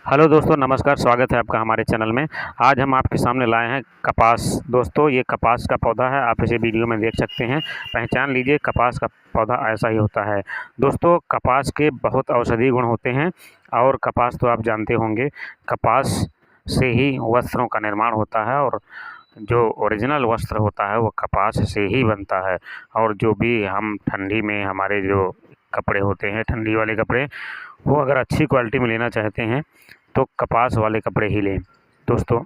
Hello दोस्तों, नमस्कार। स्वागत है आपका हमारे चैनल में। आज हम आपके सामने लाए हैं कपास। दोस्तों, ये कपास का पौधा है, आप इसे वीडियो में देख सकते हैं। पहचान लीजिए, कपास का पौधा ऐसा ही होता है। दोस्तों, कपास के बहुत औषधीय गुण होते हैं और कपास तो आप जानते होंगे, कपास से ही वस्त्रों का निर्माण होता है और जो ओरिजिनल वस्त्र होता है वो कपास से ही बनता है। और जो भी हम ठंडी में हमारे जो कपड़े होते हैं, ठंडी वाले कपड़े, वो अगर अच्छी क्वालिटी में लेना चाहते हैं तो कपास वाले कपड़े ही लें। दोस्तों,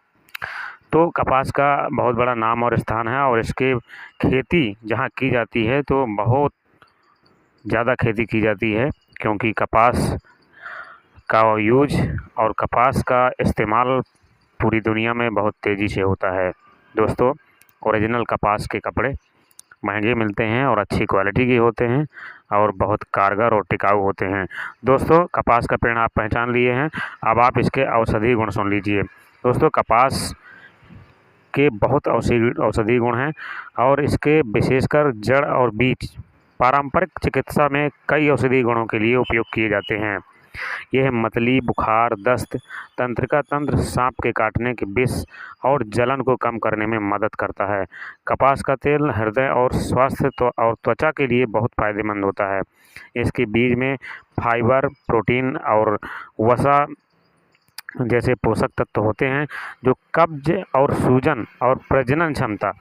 तो कपास का बहुत बड़ा नाम और स्थान है और इसके खेती जहाँ की जाती है तो बहुत ज़्यादा खेती की जाती है, क्योंकि कपास का यूज और कपास का इस्तेमाल पूरी दुनिया में बहुत तेज़ी से होता है। दोस्तों, ओरिजिनल कपास के कपड़े महंगे मिलते हैं और अच्छी क्वालिटी के होते हैं और बहुत कारगर और टिकाऊ होते हैं। दोस्तों, कपास का पेड़ आप पहचान लिए हैं, अब आप इसके औषधीय गुण सुन लीजिए। दोस्तों, कपास के बहुत औषधीय गुण हैं और इसके विशेषकर जड़ और बीज पारंपरिक चिकित्सा में कई औषधीय गुणों के लिए उपयोग किए जाते हैं। यह मतली, बुखार, दस्त, तंत्रिका तंत्र, सांप के काटने के विष और जलन को कम करने में मदद करता है। कपास का तेल हृदय और स्वास्थ्य और त्वचा के लिए बहुत फायदेमंद होता है। इसके बीज में फाइबर, प्रोटीन और वसा जैसे पोषक तत्व होते हैं जो कब्ज और सूजन और प्रजनन क्षमता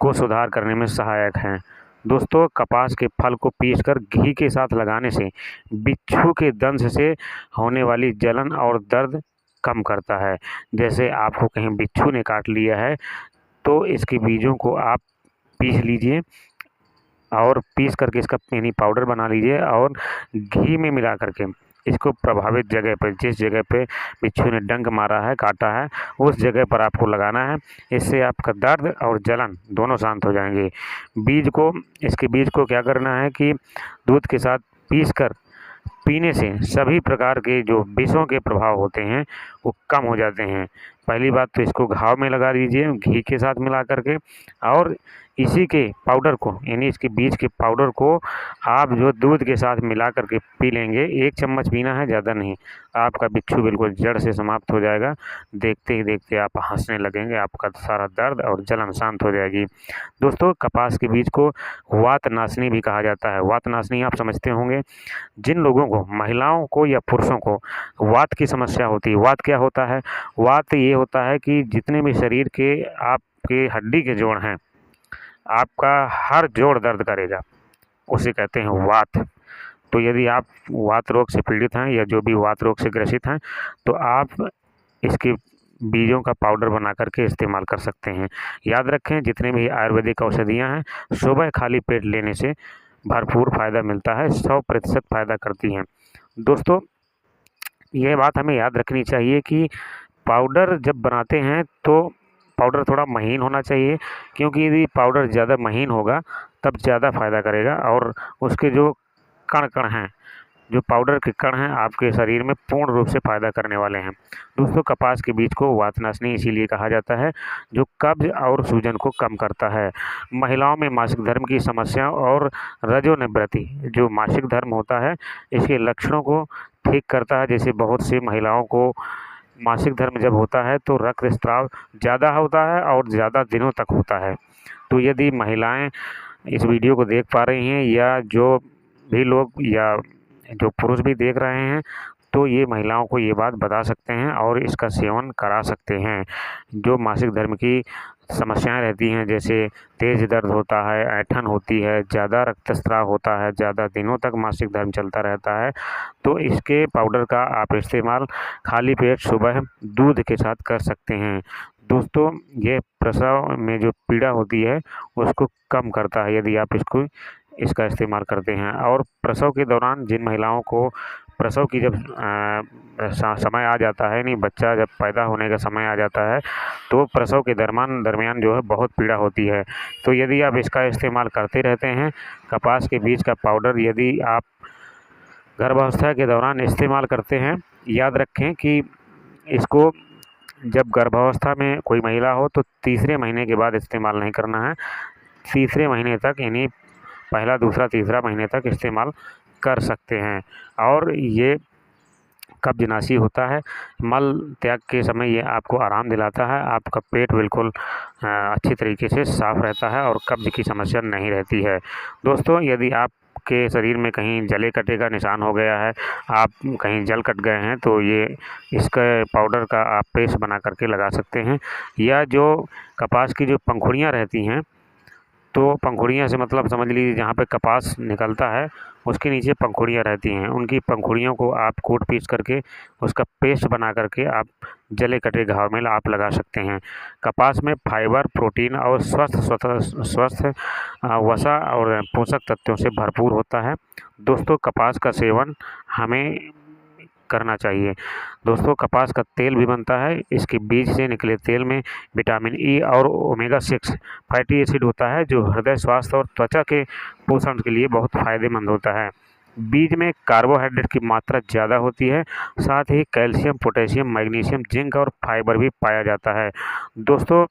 को सुधार करने में सहायक हैं। दोस्तों, कपास के फल को पीसकर घी के साथ लगाने से बिच्छू के दंश से होने वाली जलन और दर्द कम करता है। जैसे आपको कहीं बिच्छू ने काट लिया है तो इसके बीजों को आप पीस लीजिए और पीस करके इसका यानी पाउडर बना लीजिए और घी में मिला करके इसको प्रभावित जगह पर, जिस जगह पे बिच्छू ने डंक मारा है, काटा है, उस जगह पर आपको लगाना है। इससे आपका दर्द और जलन दोनों शांत हो जाएंगे। इसके बीज को क्या करना है कि दूध के साथ पीस कर पीने से सभी प्रकार के जो विषों के प्रभाव होते हैं वो कम हो जाते हैं। पहली बात तो इसको घाव में लगा दीजिए घी के साथ मिला करके, और इसी के पाउडर को यानी इसके बीज के पाउडर को आप जो दूध के साथ मिला करके पी लेंगे, 1 चम्मच पीना है, ज़्यादा नहीं। आपका बिच्छू बिल्कुल जड़ से समाप्त हो जाएगा। देखते ही देखते आप हंसने लगेंगे, आपका सारा दर्द और जलन शांत हो जाएगी। दोस्तों, कपास के बीज को वातनाशनी भी कहा जाता है। वातनाशनी आप समझते होंगे, जिन लोगों को, महिलाओं को या पुरुषों को वात की समस्या होती है। वात क्या होता है? वात ये होता है कि जितने भी शरीर के आपके हड्डी के जोड़ हैं, आपका हर जोड़ दर्द करेगा, उसे कहते हैं वात। तो यदि आप वात रोग से पीड़ित हैं या जो भी वात रोग से ग्रसित हैं तो आप इसके बीजों का पाउडर बना करके इस्तेमाल कर सकते हैं। याद रखें, जितने भी आयुर्वेदिक औषधियाँ हैं, सुबह खाली पेट लेने से भरपूर फ़ायदा मिलता है, 100% फ़ायदा करती हैं। दोस्तों, ये बात हमें याद रखनी चाहिए कि पाउडर जब बनाते हैं तो पाउडर थोड़ा महीन होना चाहिए, क्योंकि यदि पाउडर ज़्यादा महीन होगा तब ज़्यादा फ़ायदा करेगा और उसके जो कण हैं, जो पाउडर के कण हैं, आपके शरीर में पूर्ण रूप से फ़ायदा करने वाले हैं। दोस्तों, कपास के बीज को वातनाशनी इसीलिए कहा जाता है, जो कब्ज और सूजन को कम करता है। महिलाओं में मासिक धर्म की समस्या और रजोनिवृत्ति, जो मासिक धर्म होता है, इसके लक्षणों को ठीक करता है। जैसे बहुत सी महिलाओं को मासिक धर्म जब होता है तो रक्तस्राव ज़्यादा होता है और ज़्यादा दिनों तक होता है। तो यदि महिलाएं इस वीडियो को देख पा रही हैं या जो भी लोग या जो पुरुष भी देख रहे हैं, तो ये महिलाओं को ये बात बता सकते हैं और इसका सेवन करा सकते हैं। जो मासिक धर्म की समस्याएं रहती हैं, जैसे तेज़ दर्द होता है, ऐंठन होती है, ज़्यादा रक्तस्राव होता है, ज़्यादा दिनों तक मासिक धर्म चलता रहता है, तो इसके पाउडर का आप इस्तेमाल खाली पेट सुबह दूध के साथ कर सकते हैं। दोस्तों, ये प्रसव में जो पीड़ा होती है उसको कम करता है यदि आप इसका इस्तेमाल करते हैं। और प्रसव के दौरान जिन महिलाओं को प्रसव की जब समय आ जाता है, नहीं, बच्चा जब पैदा होने का समय आ जाता है, तो प्रसव के दरमियान जो है बहुत पीड़ा होती है। तो यदि आप इसका इस्तेमाल करते रहते हैं, कपास के बीज का पाउडर यदि आप गर्भावस्था के दौरान इस्तेमाल करते हैं, याद रखें कि इसको जब गर्भावस्था में कोई महिला हो तो तीसरे महीने के बाद इस्तेमाल नहीं करना है। तीसरे महीने तक, यानी पहला, दूसरा, तीसरा महीने तक इस्तेमाल कर सकते हैं। और ये कब्ज़नाशी होता है। मल त्याग के समय ये आपको आराम दिलाता है, आपका पेट बिल्कुल अच्छी तरीके से साफ़ रहता है और कब्ज़ की समस्या नहीं रहती है। दोस्तों, यदि आपके शरीर में कहीं जले कटे का निशान हो गया है, आप कहीं जल कट गए हैं, तो ये इसका पाउडर का आप पेस्ट बना करके लगा सकते हैं। या जो कपास की जो पंखुड़ियाँ रहती हैं, तो पंखुड़ियाँ से मतलब समझ लीजिए जहाँ पे कपास निकलता है उसके नीचे पंखुड़ियाँ रहती हैं, उनकी पंखुड़ियों को आप कूट-पीस करके उसका पेस्ट बना करके आप जले कटे घाव में आप लगा सकते हैं। कपास में फाइबर, प्रोटीन और स्वस्थ वसा और पोषक तत्वों से भरपूर होता है। दोस्तों, कपास का सेवन हमें करना चाहिए। दोस्तों, कपास का तेल भी बनता है। इसके बीज से निकले तेल में विटामिन ई और ओमेगा 6 फैटी एसिड होता है, जो हृदय स्वास्थ्य और त्वचा के पोषण के लिए बहुत फ़ायदेमंद होता है। बीज में कार्बोहाइड्रेट की मात्रा ज़्यादा होती है, साथ ही कैल्शियम, पोटेशियम, मैग्नीशियम, जिंक और फाइबर भी पाया जाता है। दोस्तों,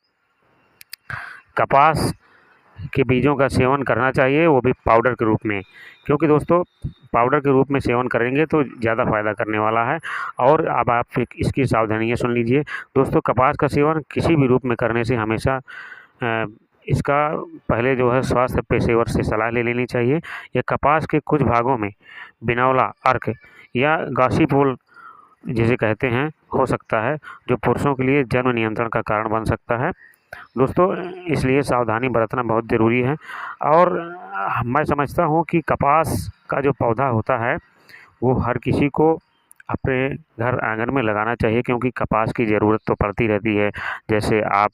कपास के बीजों का सेवन करना चाहिए, वो भी पाउडर के रूप में, क्योंकि दोस्तों पाउडर के रूप में सेवन करेंगे तो ज़्यादा फ़ायदा करने वाला है। और अब आप इसकी सावधानियाँ सुन लीजिए। दोस्तों, कपास का सेवन किसी भी रूप में करने से हमेशा इसका पहले जो है स्वास्थ्य पेशेवर से सलाह ले लेनी चाहिए। या कपास के कुछ भागों में बिनौला, अर्क या गॉसिपुल जिसे कहते हैं हो सकता है, जो पुरुषों के लिए जन्म नियंत्रण का कारण बन सकता है। दोस्तों, इसलिए सावधानी बरतना बहुत ज़रूरी है। और मैं समझता हूँ कि कपास का जो पौधा होता है वो हर किसी को अपने घर आंगन में लगाना चाहिए, क्योंकि कपास की ज़रूरत तो पड़ती रहती है। जैसे आप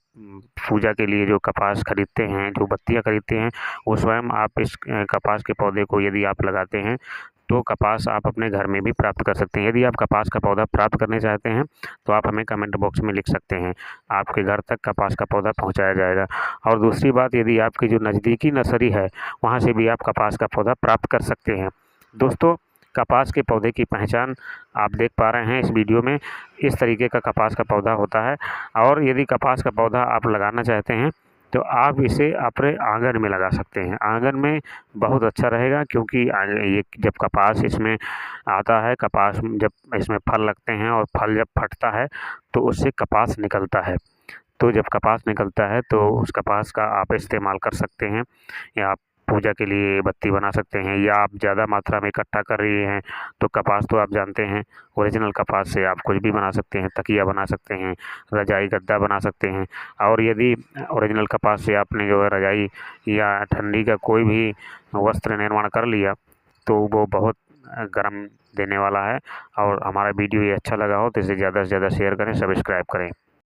पूजा के लिए जो कपास खरीदते हैं, जो बत्तियाँ खरीदते हैं, वो स्वयं आप इस कपास के पौधे को यदि आप लगाते हैं तो कपास आप अपने घर में भी प्राप्त कर सकते हैं। यदि आप कपास का पौधा प्राप्त करने चाहते हैं तो आप हमें कमेंट बॉक्स में लिख सकते हैं, आपके घर तक कपास का पौधा पहुंचाया जाएगा। और दूसरी बात, यदि आपकी जो नज़दीकी नर्सरी है वहां से भी आप कपास का पौधा प्राप्त कर सकते हैं। दोस्तों, कपास के पौधे की पहचान आप देख पा रहे हैं इस वीडियो में। इस तरीके का कपास का पौधा होता है। और यदि कपास का पौधा आप लगाना चाहते हैं तो आप इसे अपने आंगन में लगा सकते हैं। आंगन में बहुत अच्छा रहेगा, क्योंकि ये जब कपास इसमें आता है, कपास जब इसमें फल लगते हैं और फल जब फटता है तो उससे कपास निकलता है। तो जब कपास निकलता है तो उस कपास का आप इस्तेमाल कर सकते हैं, या आप पूजा के लिए बत्ती बना सकते हैं, या आप ज़्यादा मात्रा में इकट्ठा कर रहे हैं तो कपास तो आप जानते हैं, ओरिजिनल कपास से आप कुछ भी बना सकते हैं, तकिया बना सकते हैं, रजाई गद्दा बना सकते हैं। और यदि ओरिजिनल कपास से आपने जो है रजाई या ठंडी का कोई भी वस्त्र निर्माण कर लिया तो वो बहुत गर्म देने वाला है। और हमारा वीडियो ये अच्छा लगा हो तो इसे ज़्यादा से ज़्यादा शेयर करें, सब्सक्राइब करें।